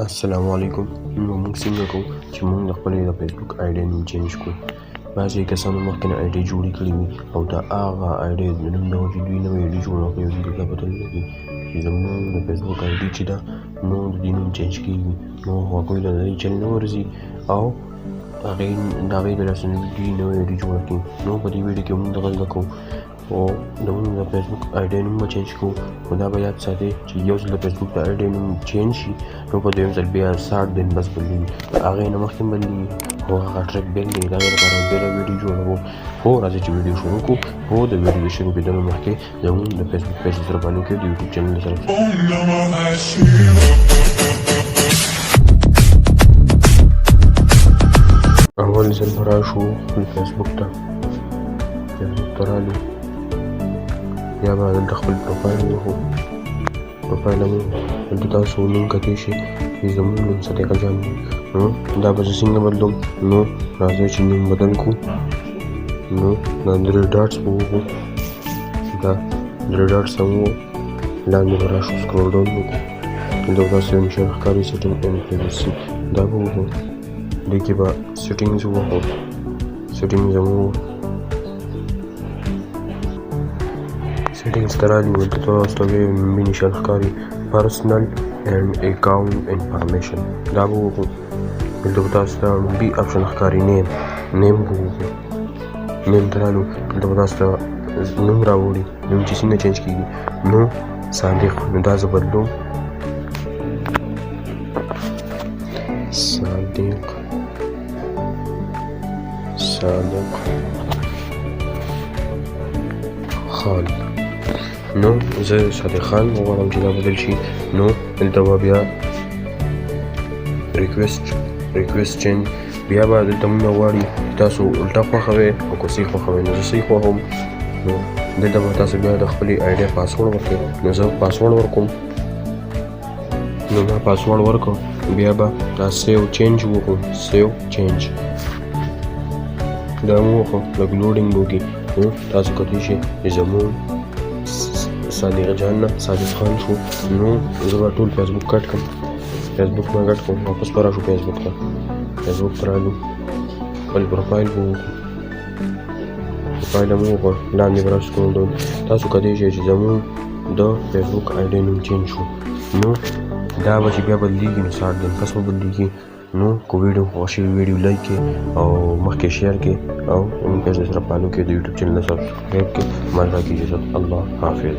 السلام علیکم. نو موږ څنګه کوو چې موږ د خپلې د فیسبوک آی ډي نوم چینج کړو. بعضې کسانو مخکې نه آی ډي جوړې کړې وي او د هغه آی ډي د نوم نه چې دوی نوې آی ډي جوړه کړې وي، دلته پته نه لګي چې زموږ د فیسبوک آی ډي چې ده نو د دې نوم چینج کېږي، نو هغوی ته د دې چل نه ورځي او د هغې د لاسه دوی نوې آی ډي جوړه کړي. نو په دې ویډیو کې موږ دغه زده کوو او د موږ د فیسبوک آی ډي نوم به چینج کوو. خو دا به یاد ساتئ چې یو ځل د فیسبوک د آی ډي نوم چینج شي نو په دویم ځل بیا 60 دن بس بدلېږي، د هغې نه مخکې بدلېږي خو هغه ټریک بیل دی. د هغې لپاره بېله ویډیو جوړوو. خو راځئ چې ویډیو شروع کړو. خو د ویډیو د شروع کېدلو مخکې زموږ د فیسبوک پیج سره فالو کړئ، د یوټیوب چینل سره اول ځل به راشو خپل فیسبوک ته رالو، بیا به دلته خپل پروفایل ووهو. پروفایل مو دلته تاسو نوم کتلی شئ چې زموږ نوم صدیقه جان دی. نو دا به زه څنګه بدلوم؟ نو راځئ چې نوم بدل کړو. نو دا 3 ډاټس به ووهو، دا 3 ډاټس هم ووهو، لاندې به راشو سکرول ډاون وکړو. دلته به تاسو یو نشان ښکاري سیټینګ اینډ پرایوسي، دا به ووهو. دې کې به سیټینګز ووهو، سیټینګز هم ووهو. سیټینګز ته رالي دلته تاسو ته یو لومړی نشان ښکاري پرسنل اینډ اکاونټ انفارمیشن، دا به ووهو. دلته به تاسو ته لومړی اپشن ښکاري نیم به ووهو. نیم ته رالو، دلته به تاسو ته نوم راوړي، نوم چې څنګه چینج کېږي. نو صادق، نو دا زه بدلوم صادق خان. نو زه صادق خان غواړم چې دا بدل شي. نو دلته به بیا ریکویسټ چینج، بیا به دلته مونږ غواړي تاسو الټه خوښوئ او که صحیح خوښوئ. نو زه صحیح خوښوم. نو دلته به تاسو بیا د خپلې آی ډي پاسورډ ورکړئ. نو زه پاسورډ ورکوم. نو ما پاسورډ ورکړ، بیا به دا سیو چینج وکړو. سیو چینج دا مو وکړو، لږ لوډینګ به وکړي. نو تاسو کتلی شئ چې زموږ صادق جان نه صادق خان شو. نو زه به ټول فیسبوک کټ کړم، فیسبوک ما کټ کړم، واپس به راشو فیسبوک ته رالو، خپل پروفایل به وکړو. پروفایل هم وکړ، لاندې به راشو سکرول ډاون. تاسو کتلی شئ چې زموږ د فیسبوک آی ډي نوم چینج شو. نو دا به چې بیا بدلېږي نو 60 دن پس به بدلېږي. نو که ویډیو خوښ شوي ویډیو لایک کړئ او مخکې شیر کړئ او زموږ پیج سره فالو کړئ، د یوټیوب چینل سبسکرایب کړئ. مالته کې اجازت، الله حافظ.